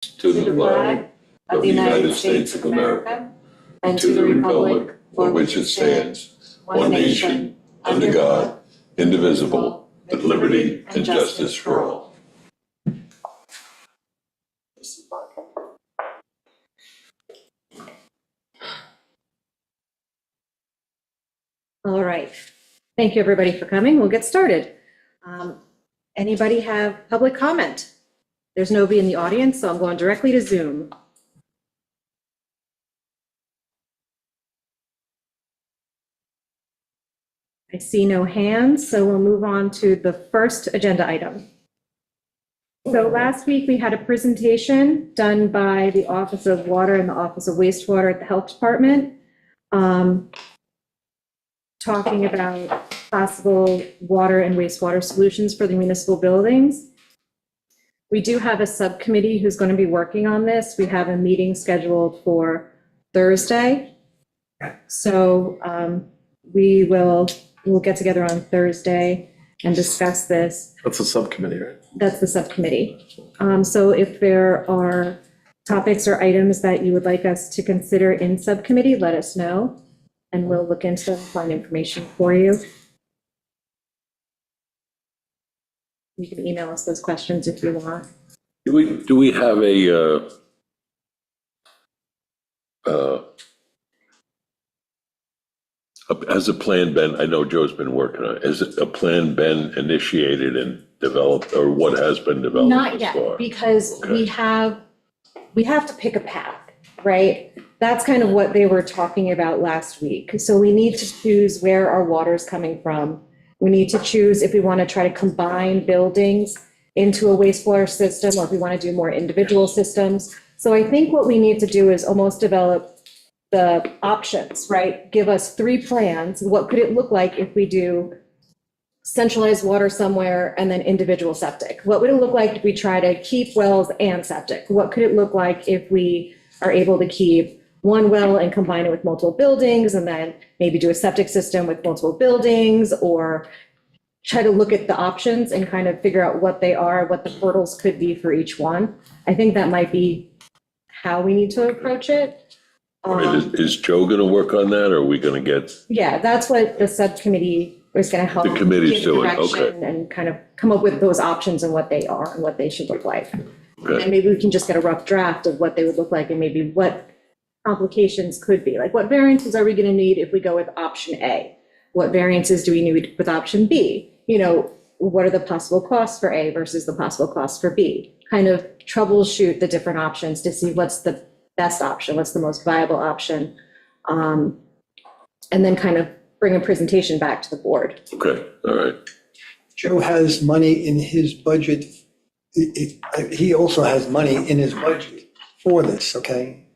to the flag of the United States of America and to the republic for which it stands, one nation, under God, indivisible, with liberty and justice for all. All right. Thank you, everybody, for coming. We'll get started. Anybody have public comment? There's nobody in the audience, so I'm going directly to Zoom. I see no hands, so we'll move on to the first agenda item. So last week we had a presentation done by the Office of Water and the Office of Wastewater at the Health Department, talking about possible water and wastewater solutions for the municipal buildings. We do have a subcommittee who's going to be working on this. We have a meeting scheduled for Thursday. So we'll get together on Thursday and discuss this. That's a subcommittee, right? That's the subcommittee. So if there are topics or items that you would like us to consider in subcommittee, let us know, and we'll look into and find information for you. You can email us those questions if you want. Do we have has a plan been, I know Joe's been working on it, has a plan been initiated and developed, or what has been developed? Not yet, because we have to pick a path, right? That's kind of what they were talking about last week. So we need to choose where our water is coming from. We need to choose if we want to try to combine buildings into a wastewater system, or if we want to do more individual systems. So I think what we need to do is almost develop the options, right? Give us 3 plans. What could it look like if we do centralized water somewhere and then individual septic? What would it look like if we try to keep wells and septic? What could it look like if we are able to keep one well and combine it with multiple buildings, and then maybe do a septic system with multiple buildings, or try to look at the options and kind of figure out what they are, what the hurdles could be for each one. I think that might be how we need to approach it. Is Joe going to work on that, or are we going to get? Yeah, that's what the subcommittee is going to help. The committee's give doing, direction okay. And kind of come up with those options and what they are and what they should look like. Okay. And maybe we can just get a rough draft of what they would look like, and maybe what complications could be. Like, what variances are we going to need if we go with option A? What variances do we need with option B? You know, what are the possible costs for A versus the possible costs for B? Kind of troubleshoot the different options to see what's the best option, what's the most viable option, and then kind of bring a presentation back to the board. Okay, all right. Joe has money in his budget. He also has money in his budget for this, okay?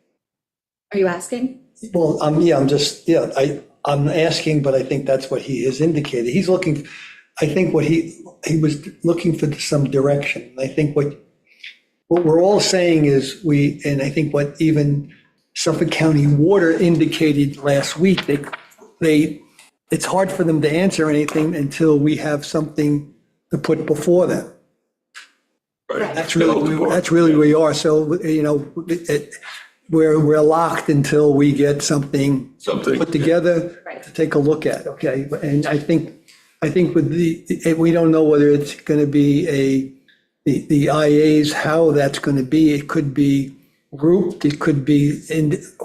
Are you asking? Well, I'm asking, but I think that's what he has indicated. He's looking, I think what he was looking for some direction. I think what we're all saying is and I think what even Suffolk County Water indicated last week, it's hard for them to answer anything until we have something to put before them. Right. That's really where we are. So, you know, we're locked until we get something put together to take a look at, okay? And I think with we don't know whether it's going to be the IAs, how that's going to be. It could be grouped, it could be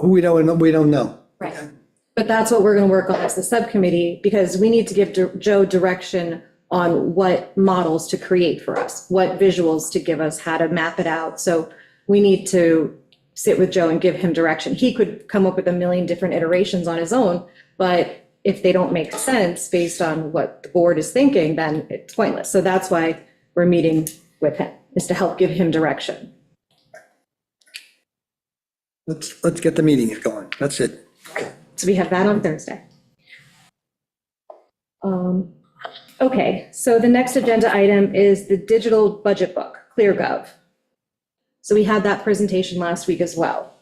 we don't know. Right. But that's what we're going to work on as the subcommittee, because we need to give Joe direction on what models to create for us, what visuals to give us, how to map it out. So we need to sit with Joe and give him direction. He could come up with a million different iterations on his own, but if they don't make sense based on what the board is thinking, then it's pointless. So that's why we're meeting with him, is to help give him direction. Let's get the meeting going. That's it. So we have that on Thursday. Okay, so the next agenda item is the digital budget book, ClearGov. So we had that presentation last week as well.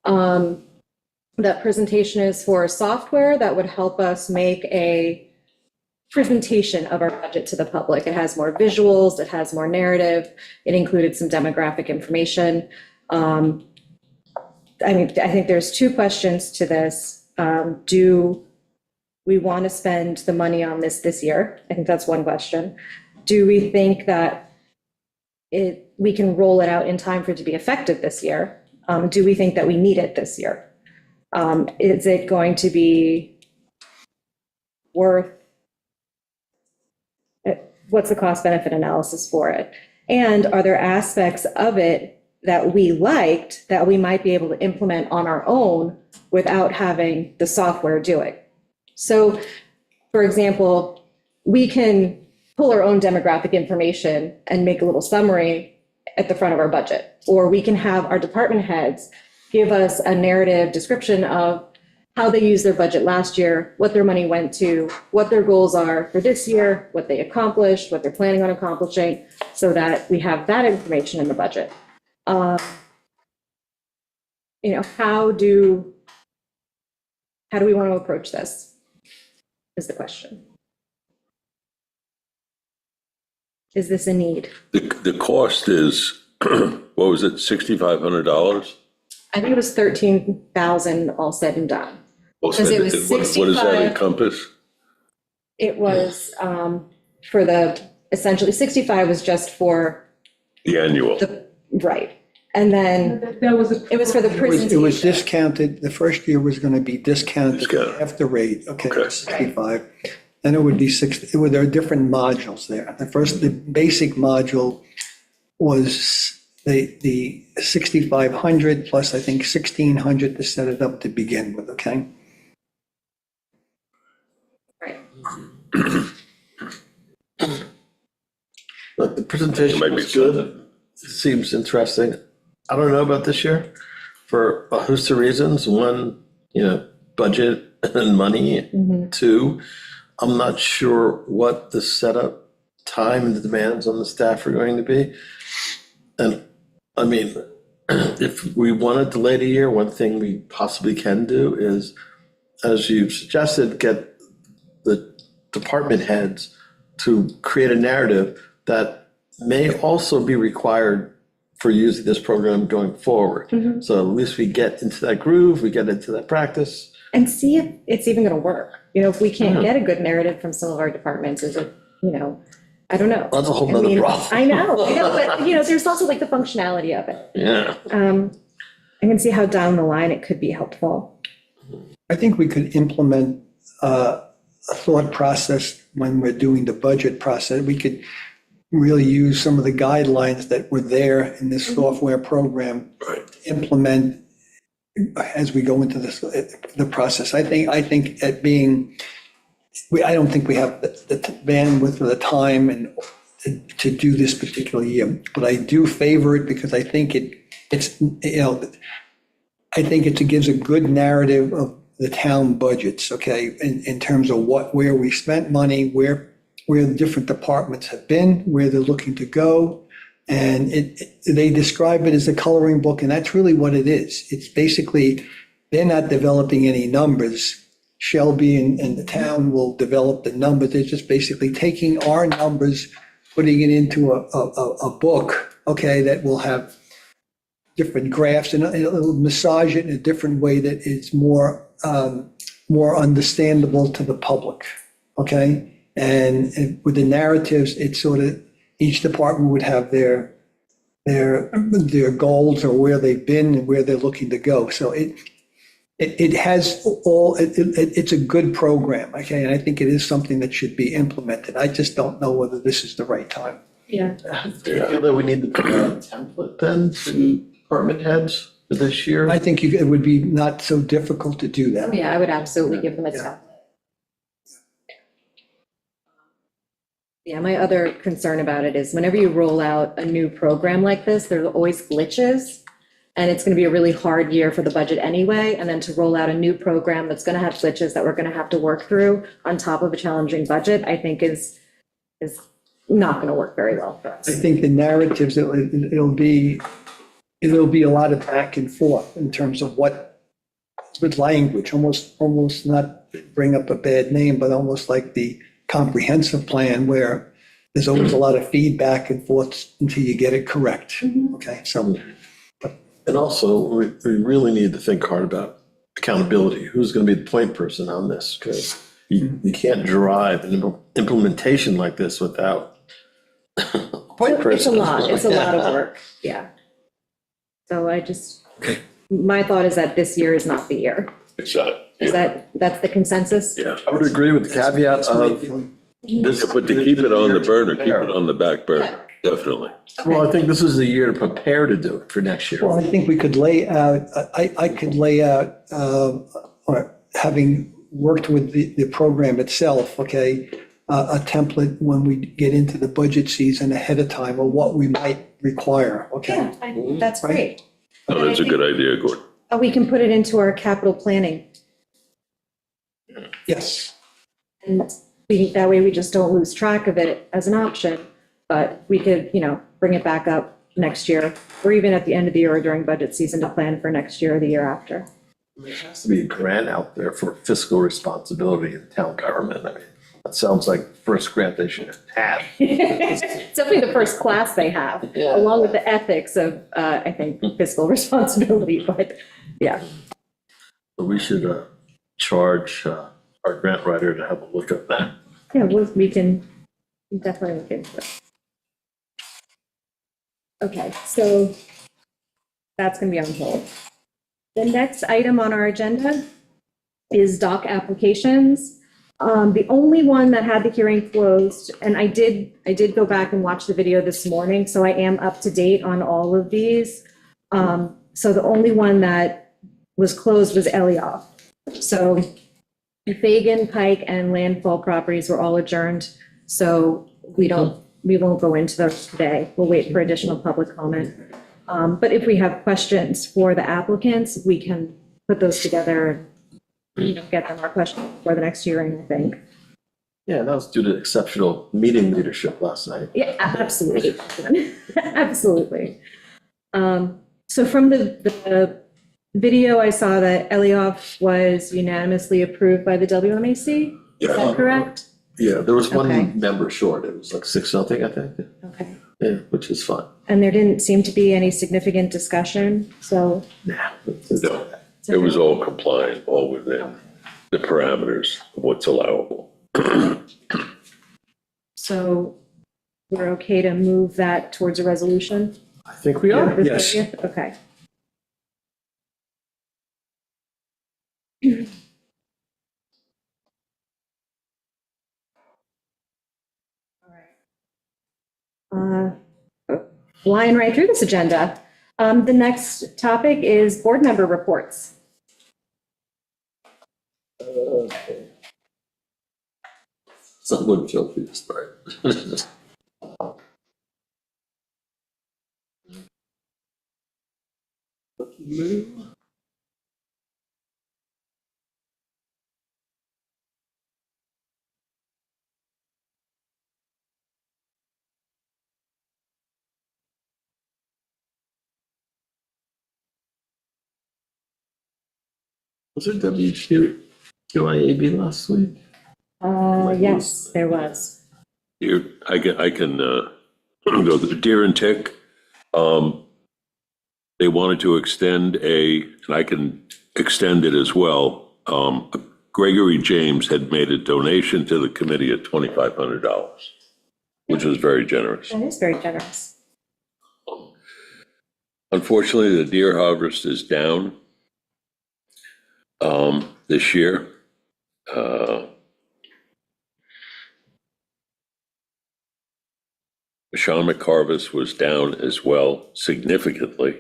That presentation is for software that would help us make a presentation of our budget to the public. It has more visuals, it has more narrative, it included some demographic information. I mean, I think there's two questions to this. Do we want to spend the money on this year? I think that's one question. Do we think that we can roll it out in time for it to be effective this year? Do we think that we need it this year? Is it going to be worth, what's the cost benefit analysis for it? And are there aspects of it that we liked that we might be able to implement on our own without having the software do it? So, for example, we can pull our own demographic information and make a little summary at the front of our budget. Or we can have our department heads give us a narrative description of how they used their budget last year, what their money went to, what their goals are for this year, what they accomplished, what they're planning on accomplishing, so that we have that information in the budget. How do we want to approach this is the question. Is this a need? The cost is, what was it, $6,500? I think it was 13,000 all said and done. Because it was What does that 65. encompass? It was for essentially 65 was just for The annual. right. And then it was for the presentation. It was discounted, the first year was going to be discounted Discounted. half the rate, okay, Okay. 65. Then it would be 60, there are different modules there. The basic module was the 6,500 plus, I think, 1,600 to set it up to begin with, okay? Right. Look, the presentation It might be was good. something. Seems interesting. I don't know about this year for a host of reasons. One, budget and money. Two, I'm not sure what the setup time and the demands on the staff are going to be. And I mean, if we want to delay it a year, one thing we possibly can do is, as you've suggested, get the department heads to create a narrative that may also be required for using this program going forward. So at least we get into that groove, we get into that practice. And see if it's even going to work. If we can't get a good narrative from some of our departments, is it, I don't know. That's a whole nother problem. I know, but there's also like the functionality of it. Yeah. I can see how down the line it could be helpful. I think we could implement a thought process when we're doing the budget process. We could really use some of the guidelines that were there in this software program Right. to implement as we go into the process. I think at being, I don't think we have the bandwidth or the time and to do this particular year, but I do favor it because I think it gives a good narrative of the town budgets, okay, in terms of where we spent money, where the different departments have been, where they're looking to go. And they describe it as a coloring book, and that's really what it is. It's basically, they're not developing any numbers. Shelby and the town will develop the numbers. They're just basically taking our numbers, putting it into a book, okay, that will have different graphs, and it'll massage it in a different way that is more understandable to the public, okay? And with the narratives, it's sort of, each department would have their goals or where they've been and where they're looking to go. So it has all, it's a good program, okay? And I think it is something that should be implemented. I just don't know whether this is the right time. Yeah. Do you feel that we need to provide a template then to department heads for this year? I think it would be not so difficult to do that. Yeah, I would absolutely give them a tap. Yeah, my other concern about it is whenever you roll out a new program like this, there's always glitches. And it's going to be a really hard year for the budget anyway. And then to roll out a new program that's going to have glitches that we're going to have to work through on top of a challenging budget, I think is not going to work very well for us. I think the narratives, it'll be a lot of back and forth in terms of with language, almost not bring up a bad name, but almost like the comprehensive plan where there's always a lot of feedback and forth until you get it correct. Okay, so And also, we really need to think hard about accountability. Who's going to be the point person on this? Because you can't drive an implementation like this without a point person. It's a lot of work, yeah. So my thought is that this year is not the year. It's not. Is that's the consensus? Yeah. I would agree with the caveat of this. But to keep it on the burner, keep it on the back burner, definitely. Well, I think this is the year to prepare to do it for next year. Well, I think we could lay out, I could lay out, or having worked with the program itself, okay, a template when we get into the budget season ahead of time of what we might require, okay? Yeah, that's great. Oh, that's a good idea, Gordon. We can put it into our capital planning, Yes, and that way we just don't lose track of it as an option. But we could, bring it back up next year, or even at the end of the year or during budget season to plan for next year or the year after. There has to be a grant out there for fiscal responsibility in town government. I mean, that sounds like the first grant they should have. It's definitely the first class they have, Yeah. along with the ethics of, I think, fiscal responsibility, but yeah. But we should charge our grant writer to have a look at that. Yeah, we can definitely look into it. Okay, so that's gonna be on hold. The next item on our agenda is dock applications. The only one that had the hearing closed, and I did go back and watch the video this morning, so I am up to date on all of these. So the only one that was closed was Elioff. So Fagan, Pike, and Landfall properties were all adjourned, so we won't go into those today. We'll wait for additional public comment. But if we have questions for the applicants, we can put those together and get them our questions for the next hearing, I think. Yeah, that was due to exceptional meeting leadership last night. Yeah, absolutely. Absolutely. So from the video, I saw that Elioff was unanimously approved by the WMAC. Is that correct? Yeah, there was Okay. one member short. It was like 6-0, I think. Okay. Yeah, which is fun. And there didn't seem to be any significant discussion, so. Yeah. No, it was all compliant, all within the parameters of what's allowable. So we're okay to move that towards a resolution? I think we are. The Yes. 30th? Okay. Flying right through this agenda. The next topic is board member reports. Someone feel free to start. Was there QIAB last week? Yes, there was. Here, I can go to Deer and Tick. They wanted to extend and I can extend it as well. Gregory James had made a donation to the committee at $2,500, which was very generous. That is very generous. Unfortunately, the deer harvest is down this year. Shamrock harvest was down as well, significantly.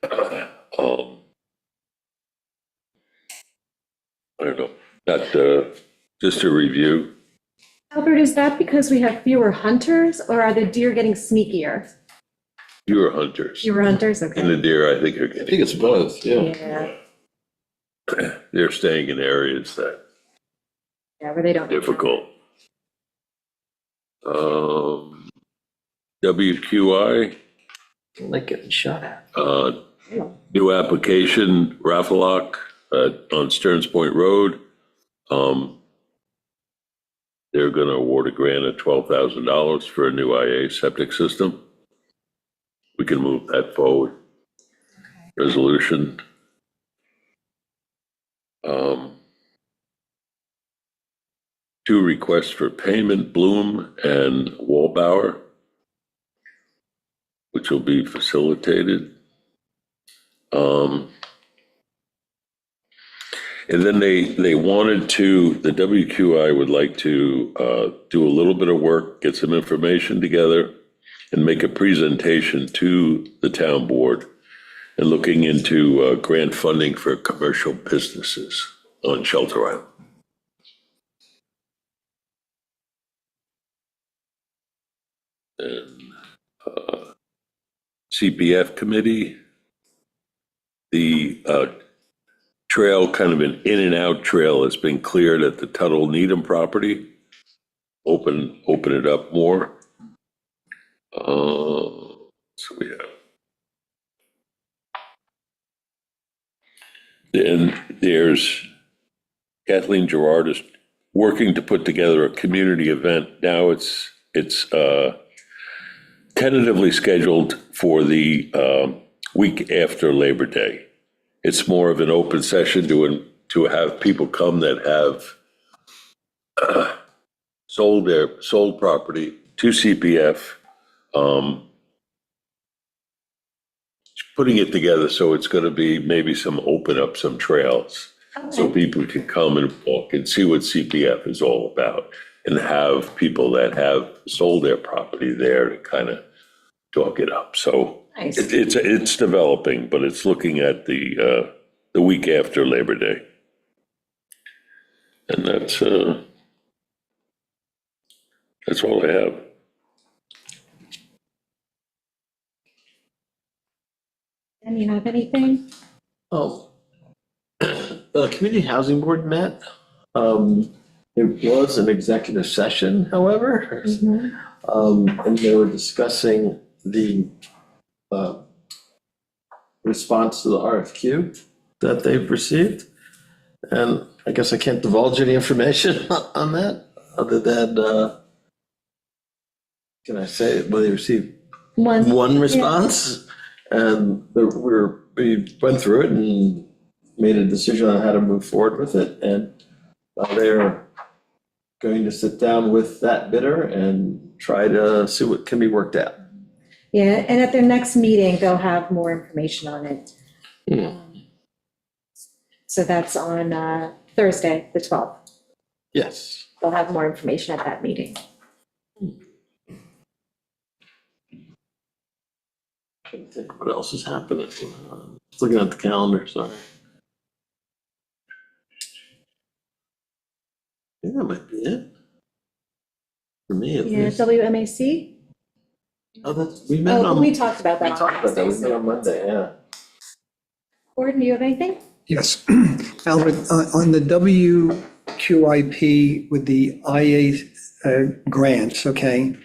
I don't know, just a review. Albert, is that because we have fewer hunters, or are the deer getting sneakier? Fewer hunters. Fewer hunters, And okay. the deer, I think, are I think getting, it's both, yeah. Yeah, they're staying in areas that yeah, where they don't. difficult. WQI, I like getting shot at. new application, Raffalock, on Stearns Point Road. They're gonna award a grant of $12,000 for a new IA septic system. We can move that forward. resolution. Two requests for payment, Bloom and Wallbauer, which will be facilitated. And then they wanted to, the WQI would like to do a little bit of work, get some information together, and make a presentation to the town board and looking into grant funding for commercial businesses on Shelter Island. And CPF committee, the trail, kind of an in and out trail, has been cleared at the Tuttle Needham property. Open it up more. So we have. And there's Kathleen Gerard is working to put together a community event. Now it's tentatively scheduled for the week after Labor Day. It's more of an open session to have people come that have sold property to CPF, putting it together so it's going to be maybe open up some trails so people can come and walk and see what CPF is all about, and have people that have sold their property there to kind of talk it up. So Nice. it's developing, but it's looking at the week after Labor Day. And that's all I have. And you have anything? Oh, the Community Housing Board met. It was an executive session, however, and they were discussing the response to the RFQ that they've received. And I guess I can't divulge any information on that, other than, can I say, well, they received one response, and we went through it and made a decision on how to move forward with it, and they're going to sit down with that bidder and try to see what can be worked out. Yeah, and at their next meeting, they'll have more information on it. So that's on Thursday, the 12th. Yes. They'll have more information at that meeting. Trying to think what else is happening. Looking at the calendar, sorry. I think that might be it. For me, at Yeah, least. WMAC? Oh, we met on. We talked about We that. talked about that, we met on Monday, yeah. Gordon, do you have anything? Yes. Albert, on the WQIP with the IA grants, okay?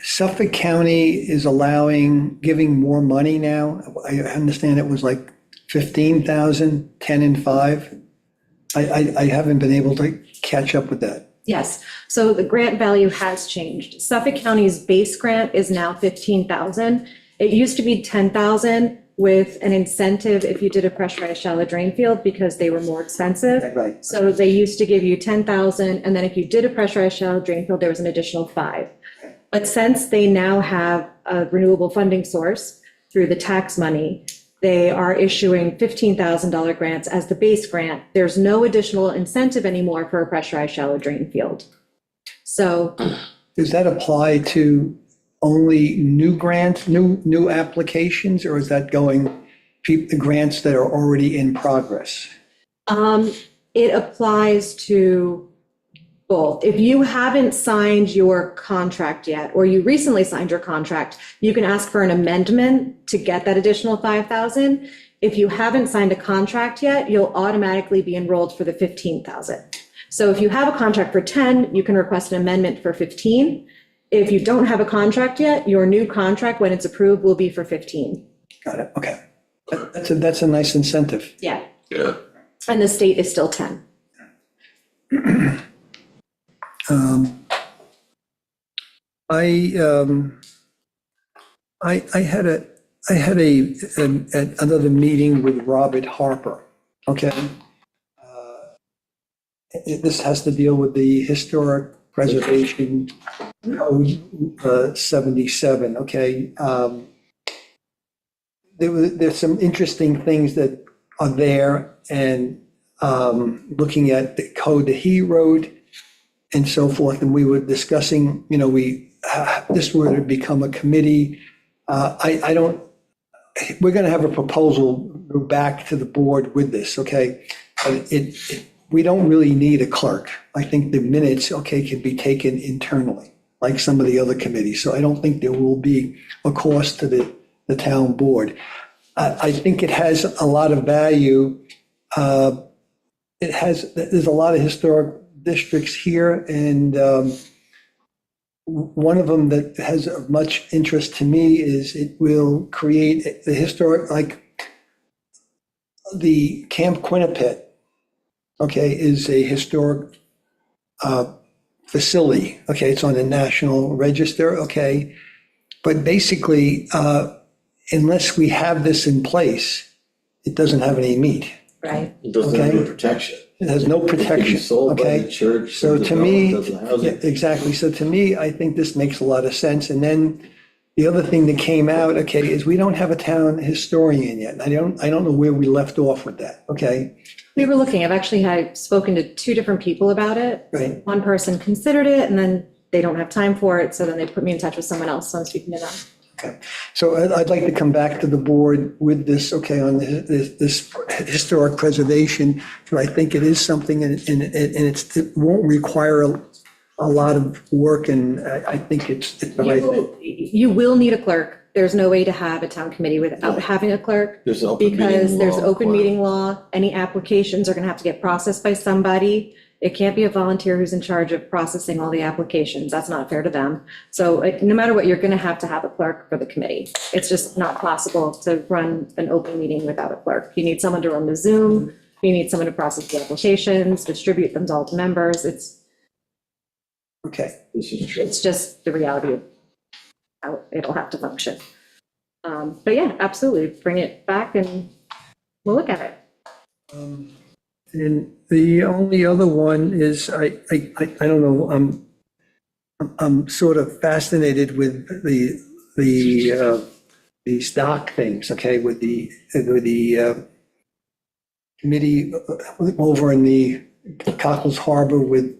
Suffolk County is giving more money now. I understand it was like 15,000, 10 and 5. I haven't been able to catch up with that. Yes, so the grant value has changed. Suffolk County's base grant is now 15,000. It used to be 10,000 with an incentive if you did a pressurized shallow drain field because they were more expensive. Right. So they used to give you 10,000, and then if you did a pressurized shallow drain field, there was an additional 5. But since they now have a renewable funding source through the tax money, they are issuing $15,000 grants as the base grant. There's no additional incentive anymore for a pressurized shallow drain field. So Does that apply to only new grants, new applications, or is that going the grants that are already in progress? it applies to both. If you haven't signed your contract yet, or you recently signed your contract, you can ask for an amendment to get that additional 5,000. If you haven't signed a contract yet, you'll automatically be enrolled for the 15,000. So if you have a contract for 10, you can request an amendment for 15. If you don't have a contract yet, your new contract, when it's approved, will be for 15. Got it, okay. That's a nice incentive. Yeah. Yeah. And the state is still 10. I I had another meeting with Robert Harper, okay? This has to deal with the Historic Preservation Code 77, okay? There's some interesting things that are there, and looking at the code that he wrote and so forth, and we were discussing, this were to become a committee. I don't, we're gonna have a proposal go back to the board with this, okay? But we don't really need a clerk. I think the minutes, okay, can be taken internally, like some of the other committees. So I don't think there will be a cost to the town board. I think it has a lot of value. There's a lot of historic districts here, and one of them that has of much interest to me is it will create the historic, like the Camp Quinnipiac, okay, is a historic facility, okay, it's on the National Register, okay, but basically, unless we have this in place, it doesn't have any meat. Right. It doesn't have Okay. any protection. It has no It can be protection, sold by the okay? church. So the to me, development doesn't house yeah, it. exactly, so to me, I think this makes a lot of sense. And then the other thing that came out, okay, is we don't have a town historian yet. And I don't know where we left off with that, okay? We were looking, I've actually had spoken to two different people about it. Right, One person considered it, and then they don't have time for it, so then they put me in touch with someone else, so I'm speaking to them. okay. So I'd like to come back to the board with this, okay, on this historic preservation. So I think it is something, and it won't require a lot of work, and I think it's the right thing. You will need a clerk. There's no way to have a town committee without having a clerk. There's an open meeting Because there's law open requirement. meeting law, any applications are gonna have to get processed by somebody. It can't be a volunteer who's in charge of processing all the applications, that's not fair to them. So no matter what, you're gonna have to have a clerk for the committee. It's just not possible to run an open meeting without a clerk. You need someone to run the Zoom, you need someone to process the applications, distribute them all to members. Okay, This is true. It's just the reality of how it'll have to function. But yeah, absolutely, bring it back and we'll look at it. and the only other one is, I don't know, I'm sort of fascinated with these dock things, okay, with the committee over in the Cockles Harbor with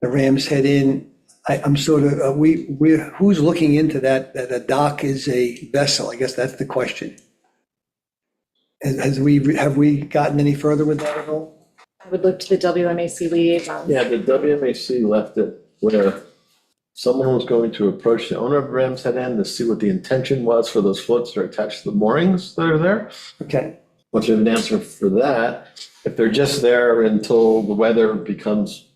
the Ram's Head Inn. I'm sort of, who's looking into that a dock is a vessel? I guess that's the question. Have we gotten any further with that at all? I would look to the WMAC liaison. Yeah, the WMAC left it where someone was going to approach the owner of Ram's Head Inn to see what the intention was for those floats that are attached to the moorings that are there. Okay, Once you have an answer for that, if they're just there until the weather becomes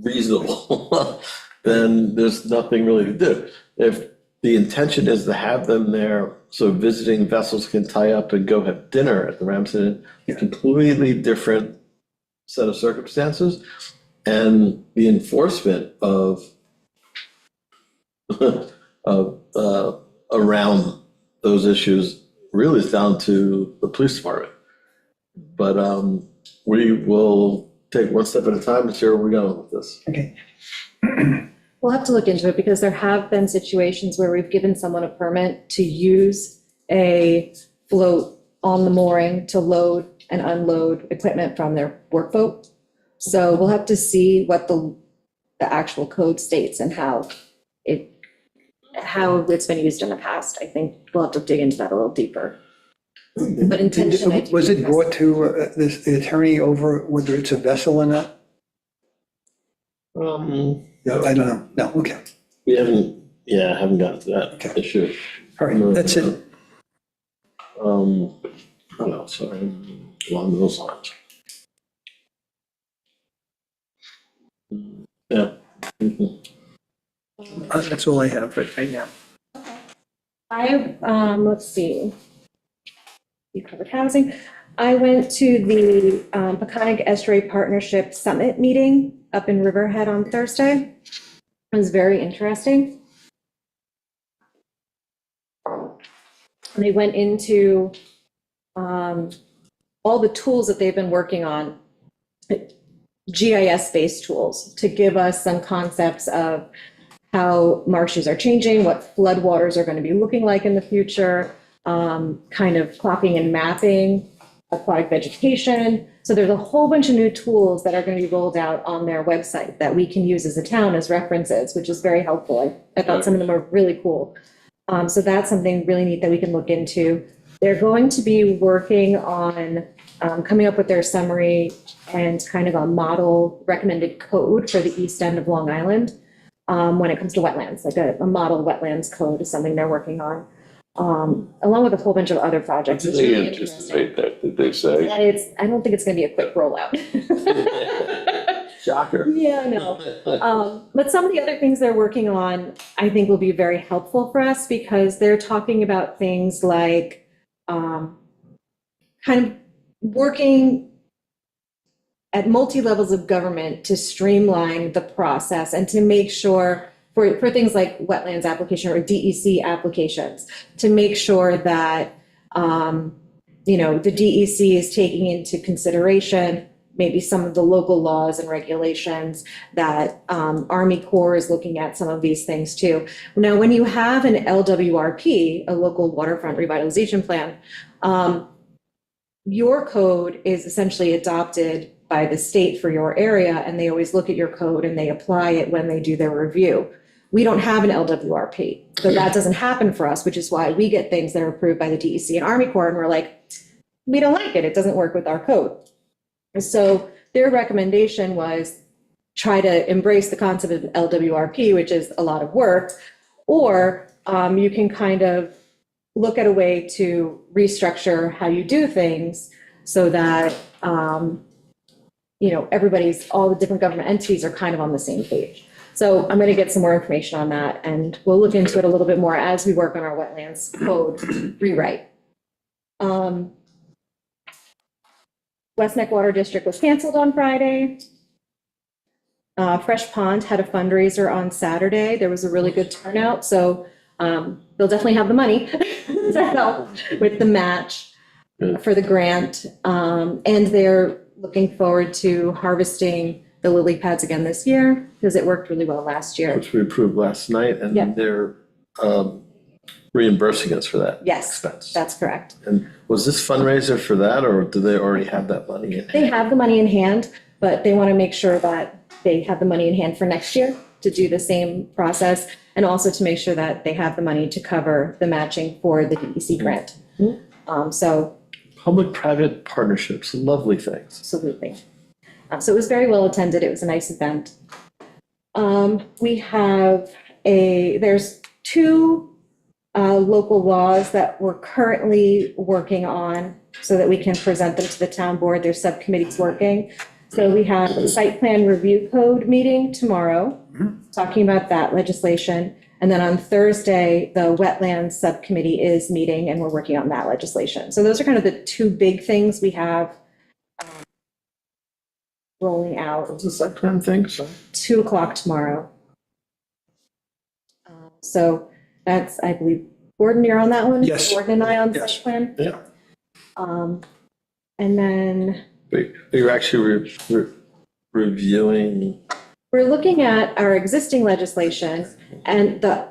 reasonable, then there's nothing really to do. If the intention is to have them there so visiting vessels can tie up and go have dinner at the Ram's Head Inn, Yeah. completely different set of circumstances. And the enforcement of around those issues really is down to the police department. But we will take one step at a time and see where we're going with this. okay. We'll have to look into it because there have been situations where we've given someone a permit to use a float on the mooring to load and unload equipment from their workboat. So we'll have to see what the actual code states and how it's been used in the past. I think we'll have to dig into that a little deeper. But intention, I do Was it think brought to the attorney over whether it's a vessel or not? No, I don't know. No, okay. We haven't gotten to that Okay. issue. All right, that's it. I don't know, sorry, along those lines. Yeah. Mhm. That's all I have right now. let's see. You covered housing. I went to the Peconic Estuary Partnership Summit meeting up in Riverhead on Thursday. It was very interesting. And they went into all the tools that they've been working on, GIS-based tools, to give us some concepts of how marshes are changing, what floodwaters are going to be looking like in the future, kind of clocking and mapping aquatic vegetation. So there's a whole bunch of new tools that are going to be rolled out on their website that we can use as a town as references, which is very helpful. I thought some of them are really cool. So that's something really neat that we can look into. They're going to be working on coming up with their summary and kind of a model recommended code for the east end of Long Island when it comes to wetlands, like a model wetlands code is something they're working on, along with a whole bunch of other projects. Did It's they really anticipate that, did they say? I don't think it's going to be a quick rollout. Shocker. Yeah, no. But some of the other things they're working on, I think will be very helpful for us because they're talking about things like kind of working at multi-levels of government to streamline the process and to make sure for things like wetlands application or DEC applications, to make sure that, the DEC is taking into consideration maybe some of the local laws and regulations, that Army Corps is looking at some of these things too. Now, when you have an LWRP, a local waterfront revitalization plan, your code is essentially adopted by the state for your area, and they always look at your code and they apply it when they do their review. We don't have an LWRP, so that doesn't happen for us, which is why we get things that are approved by the DEC and Army Corps, and we're like, we don't like it, it doesn't work with our code. So their recommendation was try to embrace the concept of LWRP, which is a lot of work, or you can kind of look at a way to restructure how you do things so that, everybody's, all the different government entities are kind of on the same page. So I'm going to get some more information on that, and we'll look into it a little bit more as we work on our wetlands code rewrite. West Neck Water District was canceled on Friday. Fresh Pond had a fundraiser on Saturday. There was a really good turnout, so they'll definitely have the money to help with the match for the grant. And they're looking forward to harvesting the lily pads again this year because it worked really well last year. Which we approved last night, and Yep. they're reimbursing us for that Yes, expense. that's correct. And was this fundraiser for that, or do they already have that money in? They have the money in hand, but they want to make sure that they have the money in hand for next year to do the same process, and also to make sure that they have the money to cover the matching for the DEC grant. So Public-private partnerships, lovely things. absolutely. So it was very well attended. It was a nice event. There's two local laws that we're currently working on so that we can present them to the town board. There's subcommittees working. So we have a site plan review code meeting tomorrow, talking about that legislation. And then on Thursday, the wetlands subcommittee is meeting and we're working on that legislation. So those are kind of the two big things we have rolling out. What's the site plan thing? Sorry. 2:00 tomorrow. So that's, I believe, Gordon, you're on that one? Yes. Gordon and I on Yes. site plan? Yeah. And then But you're actually reviewing. we're looking at our existing legislation and the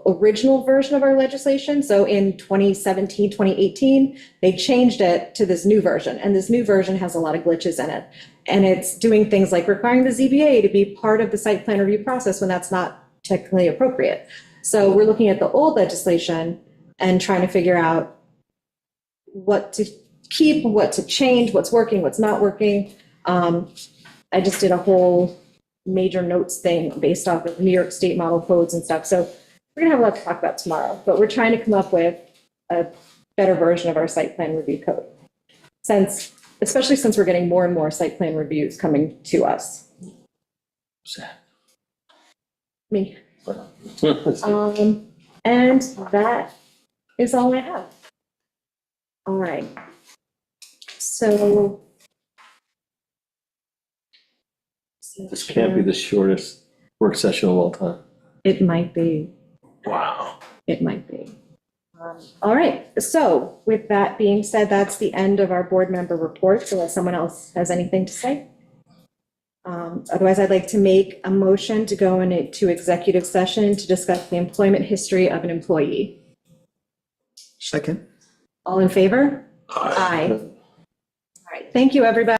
original version of our legislation. So in 2017, 2018, they changed it to this new version. And this new version has a lot of glitches in it. And it's doing things like requiring the ZBA to be part of the site plan review process when that's not technically appropriate. So we're looking at the old legislation and trying to figure out what to keep, what to change, what's working, what's not working. I just did a whole major notes thing based off of New York State model codes and stuff. So we're gonna have a lot to talk about tomorrow, but we're trying to come up with a better version of our site plan review code. Especially since we're getting more and more site plan reviews coming to us. Me. And that is all I have. All right. So. This can't be the shortest work session of all time. It might be, Wow. it might be. All right, so with that being said, that's the end of our board member reports, unless someone else has anything to say. Otherwise, I'd like to make a motion to go into executive session to discuss the employment history of an employee. Second? All in favor? Aye. All right, thank you, everybody.